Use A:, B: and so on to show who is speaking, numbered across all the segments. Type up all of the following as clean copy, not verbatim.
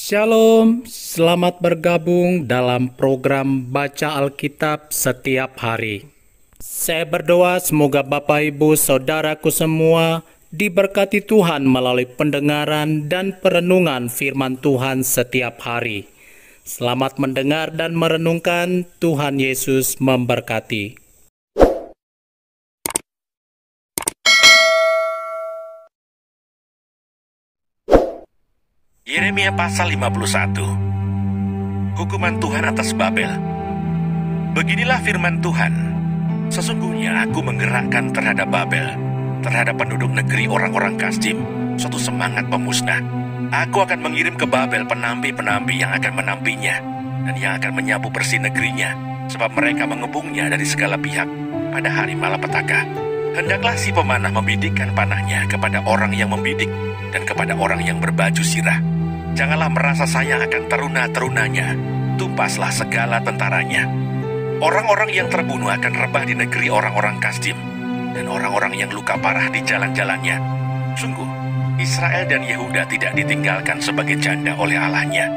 A: Shalom, selamat bergabung dalam program Baca Alkitab setiap hari. Saya berdoa semoga Bapak Ibu Saudaraku semua diberkati Tuhan melalui pendengaran dan perenungan firman Tuhan setiap hari. Selamat mendengar dan merenungkan. Tuhan Yesus memberkati.
B: Yeremia pasal 51. Hukuman Tuhan atas Babel. Beginilah firman Tuhan. Sesungguhnya aku menggerakkan terhadap Babel, terhadap penduduk negeri orang-orang Kasdim, suatu semangat pemusnah. Aku akan mengirim ke Babel penampi-penampi yang akan menampinya, dan yang akan menyapu bersih negerinya, sebab mereka mengepungnya dari segala pihak pada hari malapetaka. Hendaklah si pemanah membidikkan panahnya kepada orang yang membidik, dan kepada orang yang berbaju sirah. Janganlah merasa sayang akan teruna-terunanya, tumpaslah segala tentaranya. Orang-orang yang terbunuh akan rebah di negeri orang-orang Kasdim, dan orang-orang yang luka parah di jalan-jalannya. Sungguh, Israel dan Yehuda tidak ditinggalkan sebagai janda oleh Allahnya,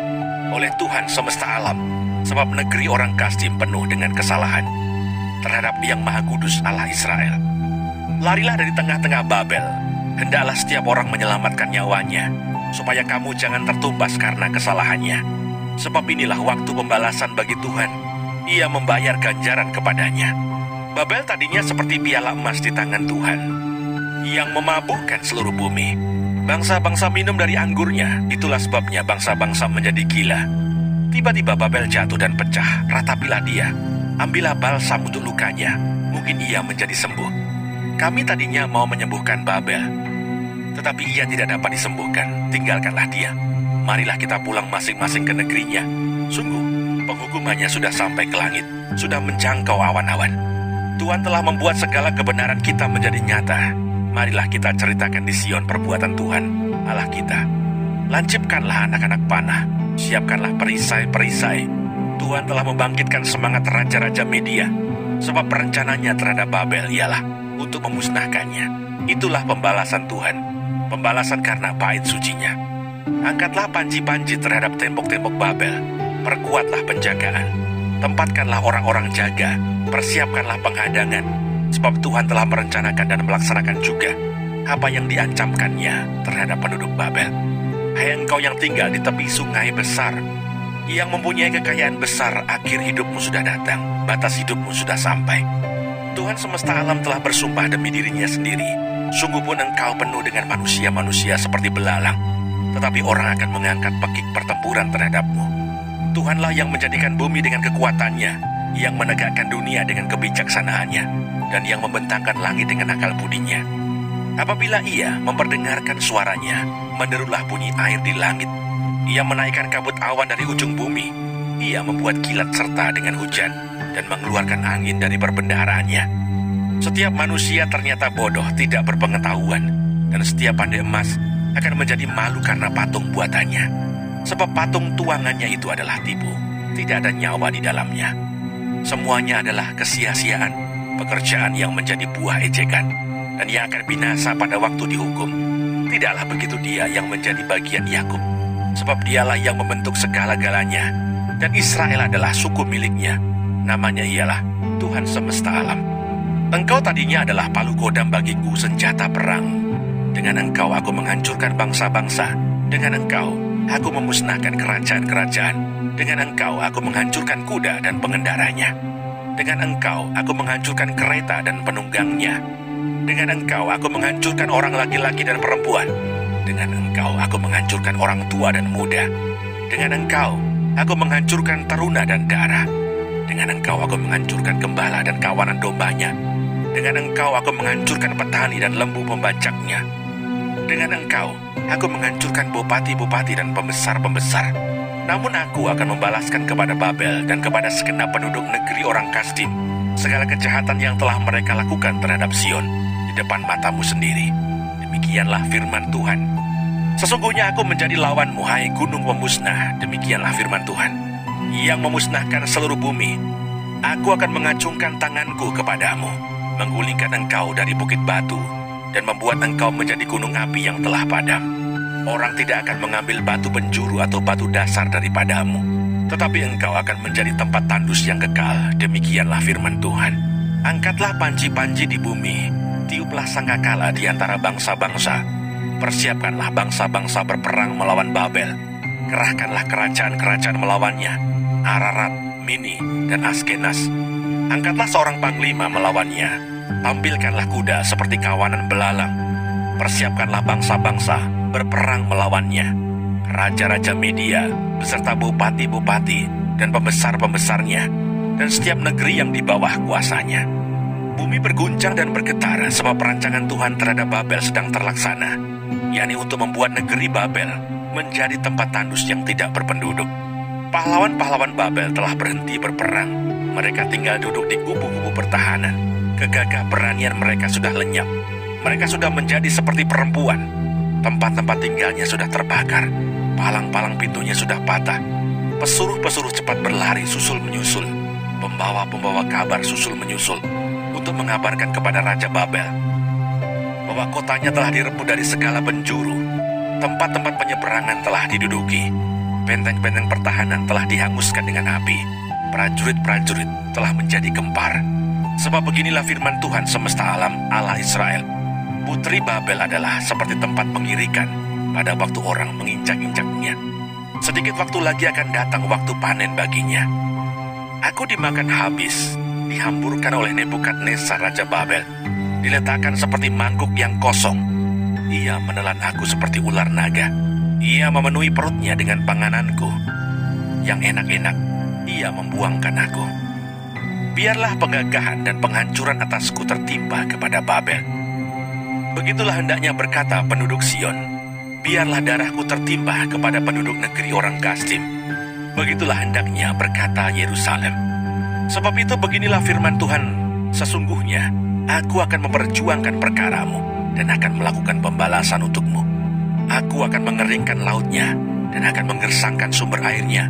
B: oleh Tuhan semesta alam, sebab negeri orang Kasdim penuh dengan kesalahan terhadap Yang Maha Kudus Allah Israel. Larilah dari tengah-tengah Babel, hendaklah setiap orang menyelamatkan nyawanya, supaya kamu jangan tertumpas karena kesalahannya. Sebab inilah waktu pembalasan bagi Tuhan, Ia membayar ganjaran kepadanya. Babel tadinya seperti piala emas di tangan Tuhan, yang memabukkan seluruh bumi. Bangsa-bangsa minum dari anggurnya, itulah sebabnya bangsa-bangsa menjadi gila. Tiba-tiba Babel jatuh dan pecah, ratapilah dia. Ambillah balsam untuk lukanya, mungkin ia menjadi sembuh. Kami tadinya mau menyembuhkan Babel, tetapi ia tidak dapat disembuhkan. Tinggalkanlah dia. Marilah kita pulang masing-masing ke negerinya. Sungguh, penghukumannya sudah sampai ke langit, sudah menjangkau awan-awan. Tuhan telah membuat segala kebenaran kita menjadi nyata. Marilah kita ceritakan di Sion perbuatan Tuhan, Allah kita. Lancipkanlah anak-anak panah, siapkanlah perisai-perisai. Tuhan telah membangkitkan semangat raja-raja Media, sebab rencananya terhadap Babel ialah untuk memusnahkannya. Itulah pembalasan Tuhan, pembalasan karena bait sucinya. Angkatlah panji-panji terhadap tembok-tembok Babel, perkuatlah penjagaan, tempatkanlah orang-orang jaga, persiapkanlah penghadangan, sebab Tuhan telah merencanakan dan melaksanakan juga apa yang diancamkannya terhadap penduduk Babel. Hai engkau yang tinggal di tepi sungai besar, yang mempunyai kekayaan besar, akhir hidupmu sudah datang, batas hidupmu sudah sampai. Tuhan semesta alam telah bersumpah demi dirinya sendiri. Sungguh pun engkau penuh dengan manusia-manusia seperti belalang, tetapi orang akan mengangkat pekik pertempuran terhadapmu. Tuhanlah yang menjadikan bumi dengan kekuatannya, yang menegakkan dunia dengan kebijaksanaannya, dan yang membentangkan langit dengan akal budinya. Apabila Ia memperdengarkan suaranya, menderulah bunyi air di langit. Ia menaikkan kabut awan dari ujung bumi. Ia membuat kilat serta dengan hujan, dan mengeluarkan angin dari perbendaharaannya. Setiap manusia ternyata bodoh, tidak berpengetahuan, dan setiap pandai emas akan menjadi malu karena patung buatannya. Sebab patung tuangannya itu adalah tipu, tidak ada nyawa di dalamnya. Semuanya adalah kesia-siaan, pekerjaan yang menjadi buah ejekan, dan yang akan binasa pada waktu dihukum. Tidaklah begitu dia yang menjadi bagian Yakub, sebab dialah yang membentuk segala-galanya, dan Israel adalah suku miliknya. Namanya ialah Tuhan semesta alam. Engkau tadinya adalah palu godam bagiku, senjata perang. Dengan engkau aku menghancurkan bangsa-bangsa. Dengan engkau aku memusnahkan kerajaan-kerajaan. Dengan engkau aku menghancurkan kuda dan pengendaranya. Dengan engkau aku menghancurkan kereta dan penunggangnya. Dengan engkau aku menghancurkan orang laki-laki dan perempuan. Dengan engkau aku menghancurkan orang tua dan muda. Dengan engkau aku menghancurkan teruna dan darah. Dengan engkau aku menghancurkan gembala dan kawanan dombanya. Dengan engkau aku menghancurkan petani dan lembu pembajaknya. Dengan engkau aku menghancurkan bupati-bupati dan pembesar-pembesar. Namun aku akan membalaskan kepada Babel dan kepada segenap penduduk negeri orang Kasdim segala kejahatan yang telah mereka lakukan terhadap Sion di depan matamu sendiri. Demikianlah firman Tuhan. Sesungguhnya aku menjadi lawanmu, hai gunung pemusnah. Demikianlah firman Tuhan, yang memusnahkan seluruh bumi. Aku akan mengacungkan tanganku kepadamu, menggulingkan engkau dari bukit batu, dan membuat engkau menjadi gunung api yang telah padam. Orang tidak akan mengambil batu penjuru atau batu dasar daripadamu, tetapi engkau akan menjadi tempat tandus yang kekal. Demikianlah firman Tuhan. Angkatlah panji-panji di bumi, tiuplah sangkakala di antara bangsa-bangsa. Persiapkanlah bangsa-bangsa berperang melawan Babel. Kerahkanlah kerajaan-kerajaan melawannya, Ararat, Mini, dan Askenas. Angkatlah seorang panglima melawannya. Tampilkanlah kuda seperti kawanan belalang. Persiapkanlah bangsa-bangsa berperang melawannya. Raja-raja Media beserta bupati-bupati dan pembesar-pembesarnya, dan setiap negeri yang di bawah kuasanya. Bumi berguncang dan bergetar sebab perancangan Tuhan terhadap Babel sedang terlaksana, yakni untuk membuat negeri Babel menjadi tempat tandus yang tidak berpenduduk. Pahlawan-pahlawan Babel telah berhenti berperang. Mereka tinggal duduk di kubu-kubu pertahanan. Kegagah beranian mereka sudah lenyap. Mereka sudah menjadi seperti perempuan. Tempat-tempat tinggalnya sudah terbakar. Palang-palang pintunya sudah patah. Pesuruh-pesuruh cepat berlari susul menyusul. Pembawa-pembawa kabar susul menyusul untuk mengabarkan kepada Raja Babel bahwa kotanya telah direbut dari segala penjuru. Tempat-tempat penyeberangan telah diduduki. Benteng-benteng pertahanan telah dihanguskan dengan api. Prajurit-prajurit telah menjadi gempar. Sebab beginilah firman Tuhan semesta alam, Allah Israel. Putri Babel adalah seperti tempat pengirikan pada waktu orang menginjak-injaknya. Sedikit waktu lagi akan datang waktu panen baginya. Aku dimakan habis, dihamburkan oleh Nebukadnezar Raja Babel, diletakkan seperti mangkuk yang kosong. Ia menelan aku seperti ular naga. Ia memenuhi perutnya dengan pangananku. Yang enak-enak, ia membuangkan aku. Biarlah penggagahan dan penghancuran atasku tertimpa kepada Babel. Begitulah hendaknya berkata penduduk Sion. Biarlah darahku tertimpa kepada penduduk negeri orang Kasdim. Begitulah hendaknya berkata Yerusalem. Sebab itu beginilah firman Tuhan. Sesungguhnya aku akan memperjuangkan perkaramu dan akan melakukan pembalasan untukmu. Aku akan mengeringkan lautnya dan akan menggersangkan sumber airnya.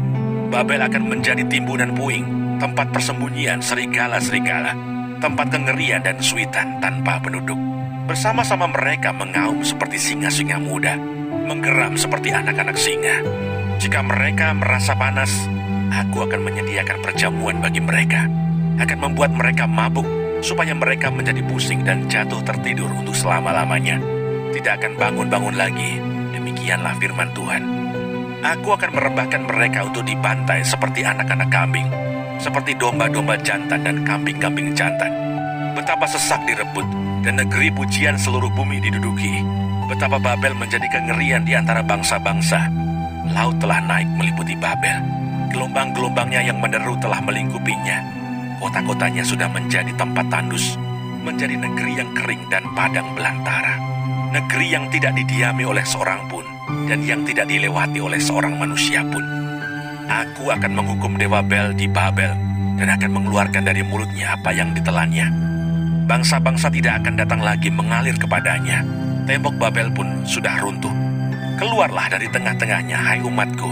B: Babel akan menjadi timbunan puing, tempat persembunyian serigala-serigala, tempat kengerian dan suitan tanpa penduduk. Bersama-sama mereka mengaum seperti singa-singa muda, menggeram seperti anak-anak singa. Jika mereka merasa panas, aku akan menyediakan perjamuan bagi mereka, akan membuat mereka mabuk, supaya mereka menjadi pusing dan jatuh tertidur untuk selama-lamanya. Tidak akan bangun-bangun lagi. Demikianlah firman Tuhan. Aku akan merebahkan mereka untuk dibantai seperti anak-anak kambing, seperti domba-domba jantan dan kambing-kambing jantan. Betapa sesak direbut, dan negeri pujian seluruh bumi diduduki. Betapa Babel menjadi kengerian di antara bangsa-bangsa. Laut telah naik meliputi Babel. Gelombang-gelombangnya yang menderu telah melingkupinya. Kota-kotanya sudah menjadi tempat tandus, menjadi negeri yang kering dan padang belantara. Negeri yang tidak didiami oleh seorang pun, dan yang tidak dilewati oleh seorang manusia pun. Aku akan menghukum dewa Bel di Babel, dan akan mengeluarkan dari mulutnya apa yang ditelannya. Bangsa-bangsa tidak akan datang lagi mengalir kepadanya. Tembok Babel pun sudah runtuh. Keluarlah dari tengah-tengahnya, hai umatku.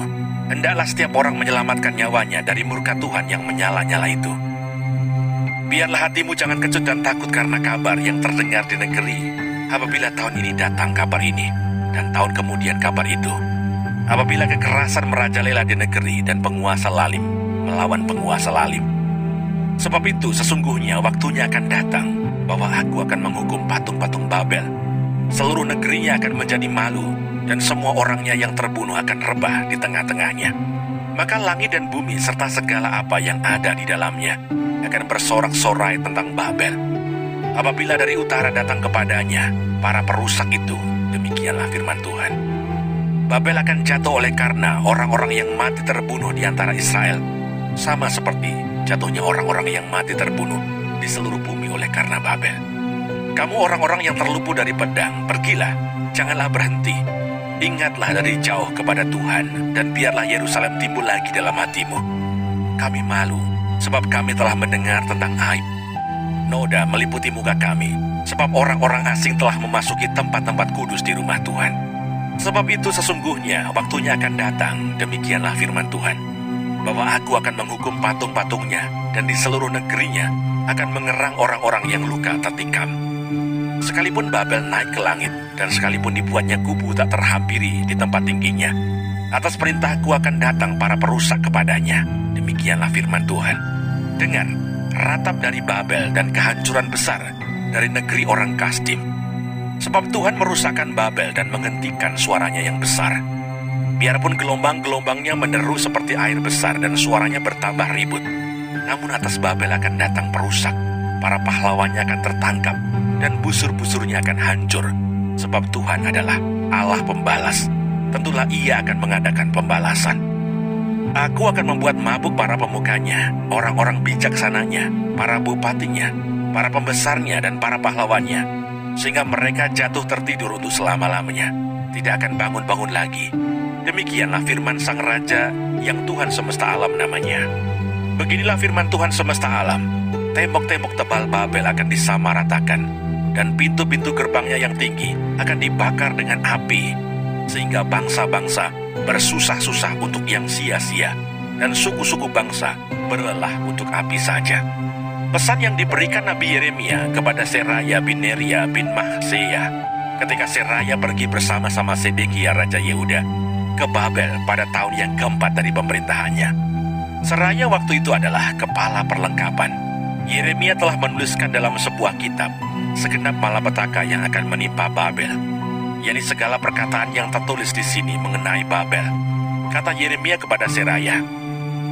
B: Hendaklah setiap orang menyelamatkan nyawanya dari murka Tuhan yang menyala-nyala itu. Biarlah hatimu jangan kecut dan takut karena kabar yang terdengar di negeri. Apabila tahun ini datang kabar ini, dan tahun kemudian kabar itu. Apabila kekerasan merajalela di negeri dan penguasa lalim melawan penguasa lalim. Sebab itu sesungguhnya waktunya akan datang bahwa aku akan menghukum patung-patung Babel. Seluruh negerinya akan menjadi malu, dan semua orangnya yang terbunuh akan rebah di tengah-tengahnya. Maka langit dan bumi serta segala apa yang ada di dalamnya akan bersorak-sorai tentang Babel. Apabila dari utara datang kepadanya para perusak itu, demikianlah firman Tuhan. Babel akan jatuh oleh karena orang-orang yang mati terbunuh di antara Israel, sama seperti jatuhnya orang-orang yang mati terbunuh di seluruh bumi oleh karena Babel. Kamu orang-orang yang terlupu dari pedang, pergilah, janganlah berhenti. Ingatlah dari jauh kepada Tuhan, dan biarlah Yerusalem timbul lagi dalam hatimu. Kami malu, sebab kami telah mendengar tentang aib. Noda meliputi muka kami, sebab orang-orang asing telah memasuki tempat-tempat kudus di rumah Tuhan. Sebab itu sesungguhnya waktunya akan datang, demikianlah firman Tuhan, bahwa aku akan menghukum patung-patungnya, dan di seluruh negerinya akan mengerang orang-orang yang luka tertikam. Sekalipun Babel naik ke langit dan sekalipun dibuatnya kubu tak terhampiri di tempat tingginya. Atas perintahku akan datang para perusak kepadanya. Demikianlah firman Tuhan. Dengar, ratap dari Babel dan kehancuran besar dari negeri orang Kasdim. Sebab Tuhan merusakkan Babel dan menghentikan suaranya yang besar. Biarpun gelombang-gelombangnya menderu seperti air besar dan suaranya bertambah ribut, namun atas Babel akan datang perusak. Para pahlawannya akan tertangkap dan busur-busurnya akan hancur. Sebab Tuhan adalah Allah pembalas. Tentulah Ia akan mengadakan pembalasan. Aku akan membuat mabuk para pemukanya, orang-orang bijaksananya, para bupatinya, para pembesarnya dan para pahlawannya, sehingga mereka jatuh tertidur untuk selama-lamanya, tidak akan bangun-bangun lagi. Demikianlah firman Sang Raja yang Tuhan semesta alam namanya. Beginilah firman Tuhan semesta alam. Tembok-tembok tebal Babel akan disamaratakan, dan pintu-pintu gerbangnya yang tinggi akan dibakar dengan api, sehingga bangsa-bangsa bersusah-susah untuk yang sia-sia, dan suku-suku bangsa berlelah untuk api saja. Pesan yang diberikan Nabi Yeremia kepada Seraya bin Neria bin Mahseya ketika Seraya pergi bersama-sama Sedekia Raja Yehuda ke Babel pada tahun yang keempat dari pemerintahannya. Seraya waktu itu adalah kepala perlengkapan. Yeremia telah menuliskan dalam sebuah kitab segenap malapetaka yang akan menimpa Babel, yakni segala perkataan yang tertulis di sini mengenai Babel. Kata Yeremia kepada Seraya,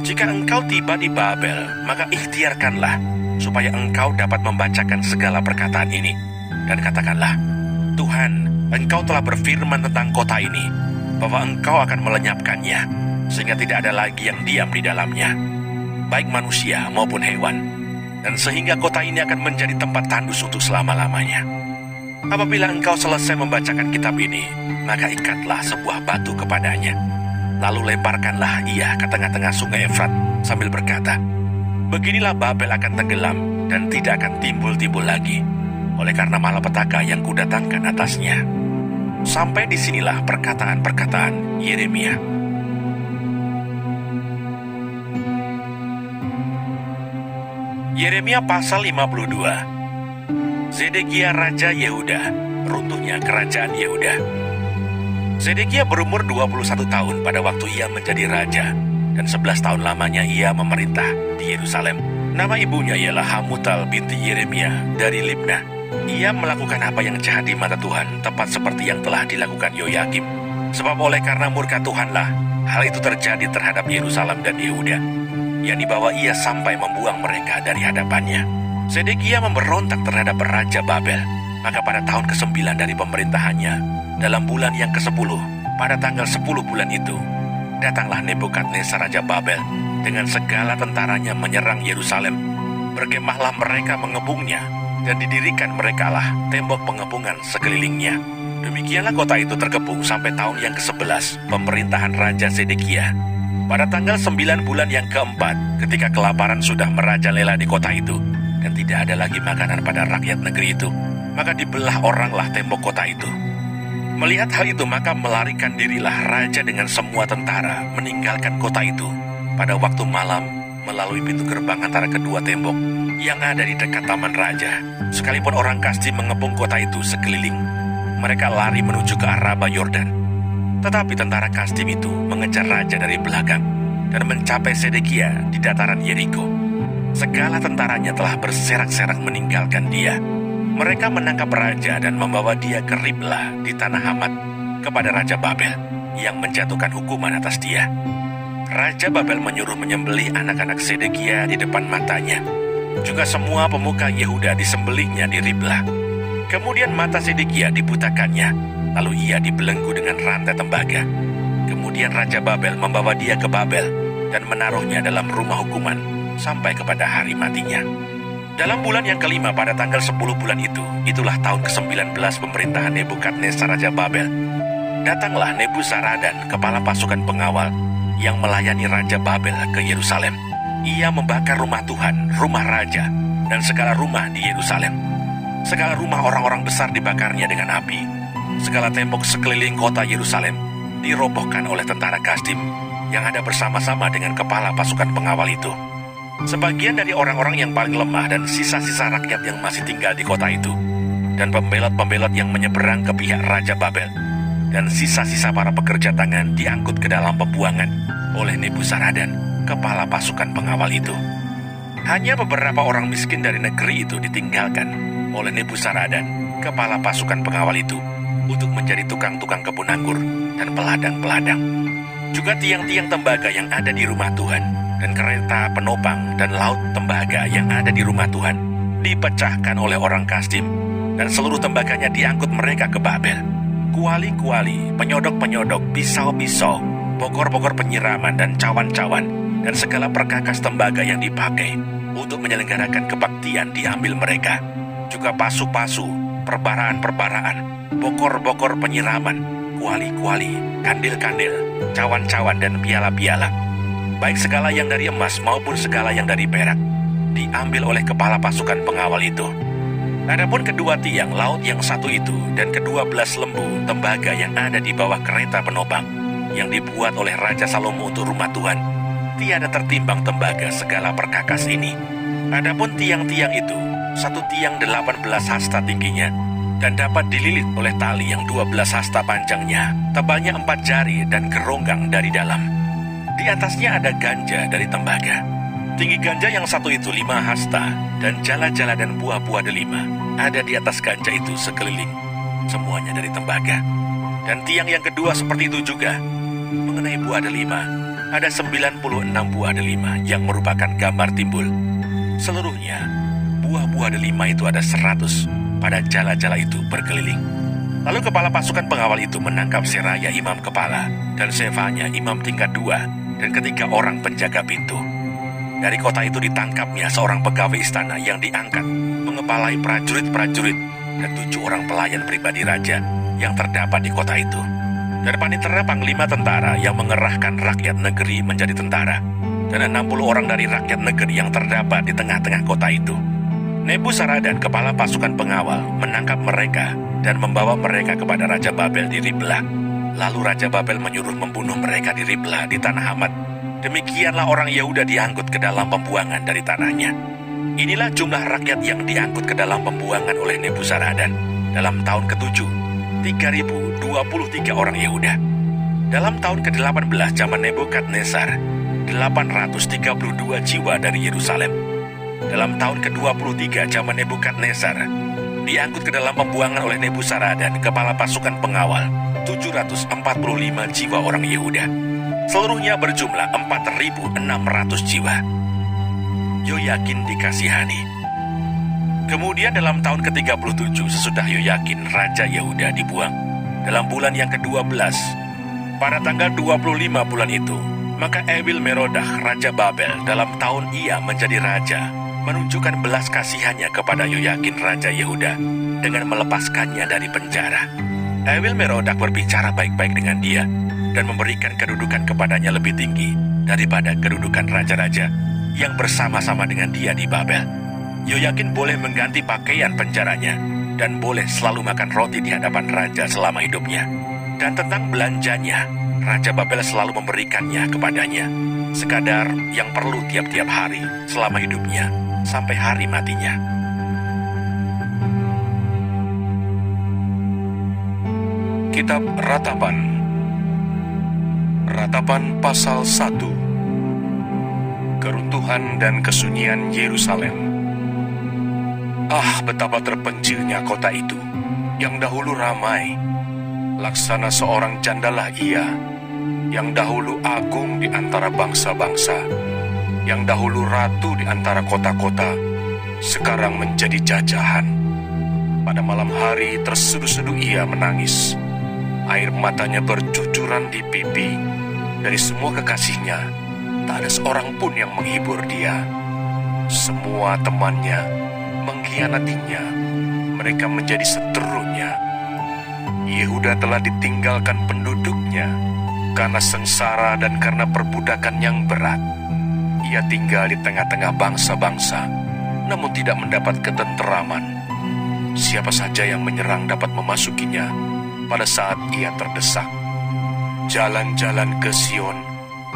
B: "Jika engkau tiba di Babel, maka ikhtiarkanlah supaya engkau dapat membacakan segala perkataan ini, dan katakanlah, Tuhan, engkau telah berfirman tentang kota ini, bahwa engkau akan melenyapkannya, sehingga tidak ada lagi yang diam di dalamnya, baik manusia maupun hewan, dan sehingga kota ini akan menjadi tempat tandus untuk selama-lamanya. Apabila engkau selesai membacakan kitab ini, maka ikatlah sebuah batu kepadanya, lalu lemparkanlah ia ke tengah-tengah sungai Efrat sambil berkata, beginilah Babel akan tenggelam dan tidak akan timbul-timbul lagi, oleh karena malapetaka yang kudatangkan atasnya." Sampai disinilah perkataan-perkataan Yeremia. Yeremia pasal 52. Zedekia Raja Yehuda, runtuhnya kerajaan Yehuda. Zedekia berumur 21 tahun pada waktu ia menjadi raja, dan 11 tahun lamanya ia memerintah di Yerusalem. Nama ibunya ialah Hamutal binti Yeremia dari Libna. Ia melakukan apa yang jahat di mata Tuhan, tepat seperti yang telah dilakukan Yoyakim. Sebab oleh karena murka Tuhanlah hal itu terjadi terhadap Yerusalem dan Yehuda, yang dibawa ia sampai membuang mereka dari hadapannya. Zedekia memberontak terhadap Raja Babel. Maka pada tahun ke-9 dari pemerintahannya, dalam bulan yang ke-10, pada tanggal 10 bulan itu, datanglah Nebukadnezar Raja Babel dengan segala tentaranya menyerang Yerusalem. Berkemahlah mereka mengebungnya, dan didirikan merekalah tembok pengepungan sekelilingnya. Demikianlah kota itu terkepung sampai tahun yang ke-11 pemerintahan Raja Zedekia. Pada tanggal 9 bulan yang keempat, ketika kelaparan sudah merajalela di kota itu, dan tidak ada lagi makanan pada rakyat negeri itu, maka dibelah oranglah tembok kota itu. Melihat hal itu, maka melarikan dirilah raja dengan semua tentara meninggalkan kota itu pada waktu malam melalui pintu gerbang antara kedua tembok yang ada di dekat taman raja. Sekalipun orang Kasdim mengepung kota itu sekeliling, mereka lari menuju ke Araba Yordan. Tetapi tentara Kasdim itu mengejar raja dari belakang dan mencapai Zedekia di dataran Yeriko. Segala tentaranya telah berserak-serak meninggalkan dia. Mereka menangkap raja dan membawa dia ke Riblah di tanah Hamat kepada Raja Babel yang menjatuhkan hukuman atas dia. Raja Babel menyuruh menyembelih anak-anak Zedekia di depan matanya. Juga semua pemuka Yehuda disembelihnya di Riblah. Kemudian mata Zedekia dibutakannya, lalu ia dibelenggu dengan rantai tembaga. Kemudian Raja Babel membawa dia ke Babel dan menaruhnya dalam rumah hukuman sampai kepada hari matinya. Dalam bulan yang kelima pada tanggal 10 bulan itu, itulah tahun ke-19 pemerintahan Nebukadnezar Raja Babel. Datanglah Nebuzaradan, kepala pasukan pengawal, yang melayani Raja Babel ke Yerusalem. Ia membakar rumah Tuhan, rumah Raja, dan segala rumah di Yerusalem. Segala rumah orang-orang besar dibakarnya dengan api. Segala tembok sekeliling kota Yerusalem dirobohkan oleh tentara Kasdim yang ada bersama-sama dengan kepala pasukan pengawal itu. Sebagian dari orang-orang yang paling lemah dan sisa-sisa rakyat yang masih tinggal di kota itu dan pembelot-pembelot yang menyeberang ke pihak Raja Babel, dan sisa-sisa para pekerja tangan diangkut ke dalam pembuangan oleh Nebuzaradan, kepala pasukan pengawal itu. Hanya beberapa orang miskin dari negeri itu ditinggalkan oleh Nebuzaradan, kepala pasukan pengawal itu, untuk menjadi tukang-tukang kebun anggur dan peladang-peladang. Juga tiang-tiang tembaga yang ada di rumah Tuhan, dan kereta penopang dan laut tembaga yang ada di rumah Tuhan dipecahkan oleh orang Kasdim, dan seluruh tembaganya diangkut mereka ke Babel. Kuali-kuali, penyodok-penyodok, pisau-pisau, bokor-bokor penyiraman dan cawan-cawan, dan segala perkakas tembaga yang dipakai untuk menyelenggarakan kebaktian diambil mereka. Juga pasu-pasu, perbaraan-perbaraan, bokor-bokor penyiraman, kuali-kuali, kandil-kandil, cawan-cawan dan piala-piala, baik segala yang dari emas maupun segala yang dari perak, diambil oleh kepala pasukan pengawal itu. Adapun kedua tiang laut yang satu itu dan ke-12 lembu tembaga yang ada di bawah kereta penopang yang dibuat oleh Raja Salomo untuk rumah Tuhan, tiada tertimbang tembaga segala perkakas ini. Adapun tiang-tiang itu, satu tiang 18 hasta tingginya, dan dapat dililit oleh tali yang 12 hasta panjangnya, tebalnya 4 jari dan geronggang dari dalam. Di atasnya ada ganja dari tembaga. Tinggi ganja yang satu itu 5 hasta, dan jala-jala dan buah-buah delima ada di atas ganja itu sekeliling, semuanya dari tembaga. Dan tiang yang kedua seperti itu juga. Mengenai buah delima, ada 96 buah delima yang merupakan gambar timbul. Seluruhnya, buah-buah delima itu ada 100 pada jala-jala itu berkeliling. Lalu kepala pasukan pengawal itu menangkap Seraya imam kepala dan Sefanya imam tingkat 2 dan ketiga orang penjaga pintu. Dari kota itu ditangkapnya seorang pegawai istana yang diangkat mengepalai prajurit-prajurit dan 7 orang pelayan pribadi raja yang terdapat di kota itu. Dan panitera panglima tentara yang mengerahkan rakyat negeri menjadi tentara, dan 60 orang dari rakyat negeri yang terdapat di tengah-tengah kota itu. Nebuzaradan, kepala pasukan pengawal, menangkap mereka dan membawa mereka kepada Raja Babel di Riblah. Lalu Raja Babel menyuruh membunuh mereka di Riblah di tanah Hamat. Demikianlah orang Yehuda diangkut ke dalam pembuangan dari tanahnya. Inilah jumlah rakyat yang diangkut ke dalam pembuangan oleh Nebuzaradan dalam tahun ke-7, 3.023 orang Yehuda. Dalam tahun ke-18 zaman Nebukadnezar, 832 jiwa dari Yerusalem. Dalam tahun ke-23 zaman Nebukadnezar, diangkut ke dalam pembuangan oleh Nebuzaradan, kepala pasukan pengawal, 745 jiwa orang Yehuda. Seluruhnya berjumlah 4.600 jiwa. Yoyakin dikasihani. Kemudian dalam tahun ke-37 sesudah Yoyakin Raja Yehuda dibuang, dalam bulan yang ke-12, pada tanggal 25 bulan itu, maka Ewil Merodah Raja Babel dalam tahun ia menjadi raja, menunjukkan belas kasihannya kepada Yoyakin Raja Yehuda dengan melepaskannya dari penjara. Ewil Merodah berbicara baik-baik dengan dia dan memberikan kedudukan kepadanya lebih tinggi daripada kedudukan raja-raja yang bersama-sama dengan dia di Babel. Yoyakin boleh mengganti pakaian penjaranya dan boleh selalu makan roti di hadapan raja selama hidupnya. Dan tentang belanjanya, Raja Babel selalu memberikannya kepadanya, sekadar yang perlu tiap-tiap hari selama hidupnya sampai hari matinya.
C: Kitab Ratapan. Ratapan pasal 1. Keruntuhan dan kesunyian Yerusalem. Ah, betapa terpencilnya kota itu, yang dahulu ramai. Laksana seorang jandalah ia, yang dahulu agung di antara bangsa-bangsa, yang dahulu ratu di antara kota-kota, sekarang menjadi jajahan. Pada malam hari terseduh-seduh ia menangis. Air matanya bercucuran di pipi. Dari semua kekasihnya, tak ada seorang pun yang menghibur dia. Semua temannya mengkhianatinya. Mereka menjadi seterunya. Yehuda telah ditinggalkan penduduknya karena sengsara dan karena perbudakan yang berat. Ia tinggal di tengah-tengah bangsa-bangsa, namun tidak mendapat ketenteraman. Siapa saja yang menyerang dapat memasukinya pada saat ia terdesak. Jalan-jalan ke Sion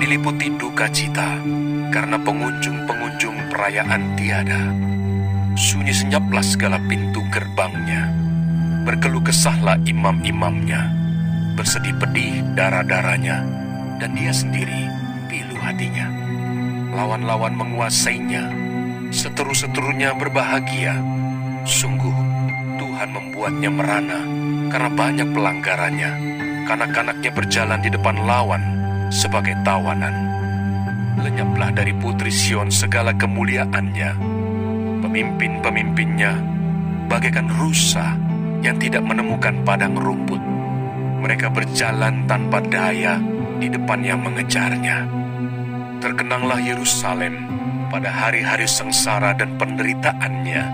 C: diliputi duka cita karena pengunjung-pengunjung perayaan tiada. Sunyi senyaplah segala pintu gerbangnya. Berkeluh kesahlah imam-imamnya, bersedih pedih darah-darahnya, dan dia sendiri pilu hatinya. Lawan-lawan menguasainya, seteru-seterunya berbahagia. Sungguh, Tuhan membuatnya merana karena banyak pelanggarannya. Kanak-kanaknya berjalan di depan lawan sebagai tawanan. Lenyaplah dari putri Sion segala kemuliaannya. Pemimpin-pemimpinnya bagaikan rusa yang tidak menemukan padang rumput. Mereka berjalan tanpa daya di depan yang mengejarnya. Terkenanglah Yerusalem pada hari-hari sengsara dan penderitaannya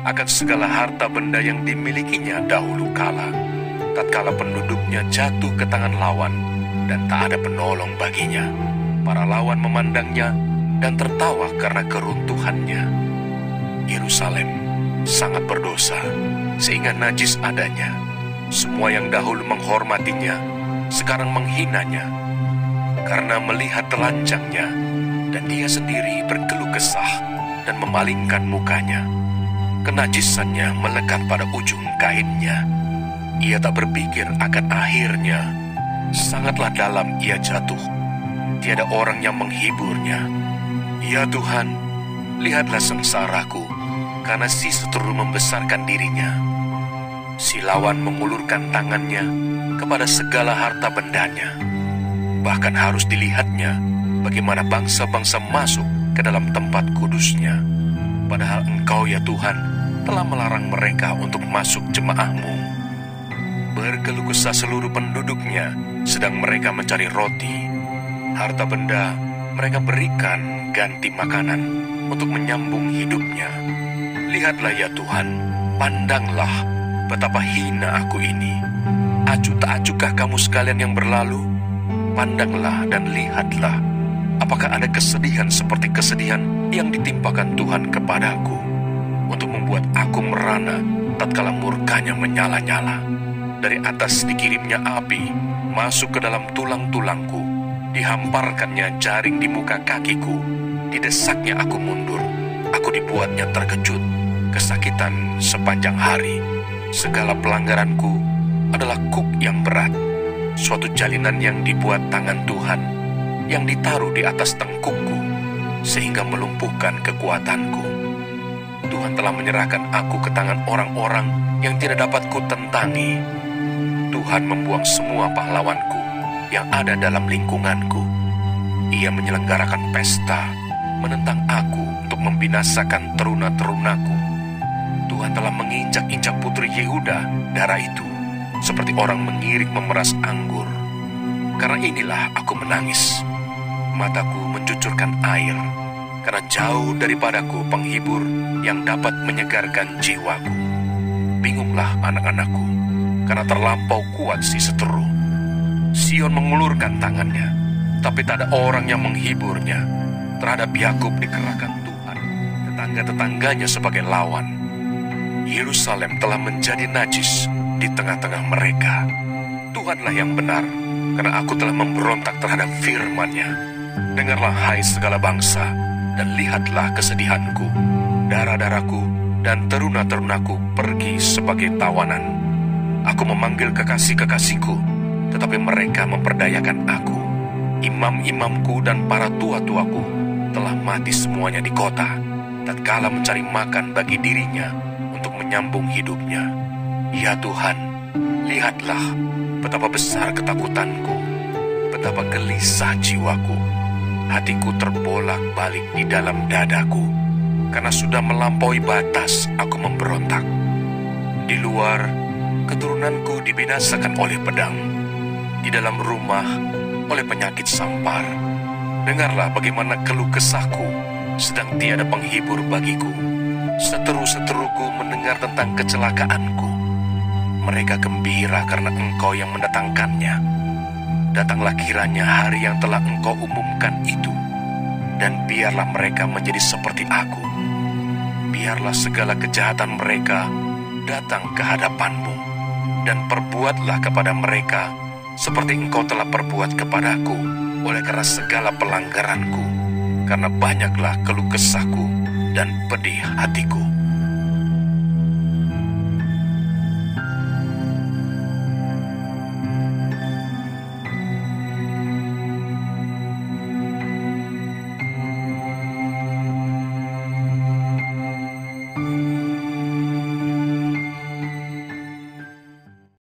C: akan segala harta benda yang dimilikinya dahulu kala, tatkala penduduknya jatuh ke tangan lawan dan tak ada penolong baginya. Para lawan memandangnya dan tertawa karena keruntuhannya. Yerusalem sangat berdosa sehingga najis adanya. Semua yang dahulu menghormatinya sekarang menghinanya karena melihat telanjangnya, dan dia sendiri berkeluh kesah dan memalingkan mukanya. Kenajisannya melekat pada ujung kainnya. Ia tak berpikir akan akhirnya. Sangatlah dalam ia jatuh. Tiada orang yang menghiburnya. Ya Tuhan, lihatlah sengsaraku, karena si seteru membesarkan dirinya. Si lawan mengulurkan tangannya kepada segala harta bendanya. Bahkan harus dilihatnya bagaimana bangsa-bangsa masuk ke dalam tempat kudusnya. Padahal Engkau ya Tuhan telah melarang mereka untuk masuk jemaah-Mu. Berkeluh kesah seluruh penduduknya sedang mereka mencari roti. Harta benda mereka berikan ganti makanan untuk menyambung hidupnya. Lihatlah ya Tuhan, pandanglah betapa hina aku ini. Acuh tak acuhkah kamu sekalian yang berlalu? Pandanglah dan lihatlah, apakah ada kesedihan seperti kesedihan yang ditimpakan Tuhan kepadaku, untuk membuat aku merana tatkala murkanya menyala-nyala. Dari atas dikirimnya api, masuk ke dalam tulang-tulangku, dihamparkannya jaring di muka kakiku, didesaknya aku mundur, aku dibuatnya terkejut, kesakitan sepanjang hari. Segala pelanggaranku adalah kuk yang berat, suatu jalinan yang dibuat tangan Tuhan, yang ditaruh di atas tengkukku, sehingga melumpuhkan kekuatanku. Tuhan telah menyerahkan aku ke tangan orang-orang yang tidak dapat kutentangi. Tuhan membuang semua pahlawanku yang ada dalam lingkunganku. Ia menyelenggarakan pesta menentang aku untuk membinasakan teruna-terunaku. Tuhan telah menginjak-injak putri Yehuda, darah itu, seperti orang mengirik memeras anggur. Karena inilah aku menangis. Mataku mencucurkan air, karena jauh daripadaku penghibur yang dapat menyegarkan jiwaku. Bingunglah anak-anakku, karena terlampau kuat si seteru. Sion mengulurkan tangannya, tapi tak ada orang yang menghiburnya. Terhadap Yakub dikerahkan Tuhan, tetangga-tetangganya sebagai lawan. Yerusalem telah menjadi najis di tengah-tengah mereka. Tuhanlah yang benar, karena aku telah memberontak terhadap firman-Nya. Dengarlah hai segala bangsa, dan lihatlah kesedihanku. Darah-darahku dan teruna-terunaku pergi sebagai tawanan. Aku memanggil kekasih-kekasihku, tetapi mereka memperdayakan aku. Imam-imamku dan para tua-tuaku telah mati semuanya di kota, tatkala mencari makan bagi dirinya untuk menyambung hidupnya. Ya Tuhan, lihatlah betapa besar ketakutanku, betapa gelisah jiwaku. Hatiku terbolak-balik di dalam dadaku, karena sudah melampaui batas aku memberontak. Di luar, keturunanku dibinasakan oleh pedang. Di dalam rumah, oleh penyakit sampar. Dengarlah bagaimana keluh kesahku, sedang tiada penghibur bagiku. Seteru-seteruku mendengar tentang kecelakaanku. Mereka gembira karena Engkau yang mendatangkannya. Datanglah kiranya hari yang telah Engkau umumkan itu, dan biarlah mereka menjadi seperti aku. Biarlah segala kejahatan mereka datang ke hadapan-Mu, dan perbuatlah kepada mereka seperti Engkau telah perbuat kepadaku, oleh karena segala pelanggaranku, karena banyaklah keluh kesahku dan pedih hatiku.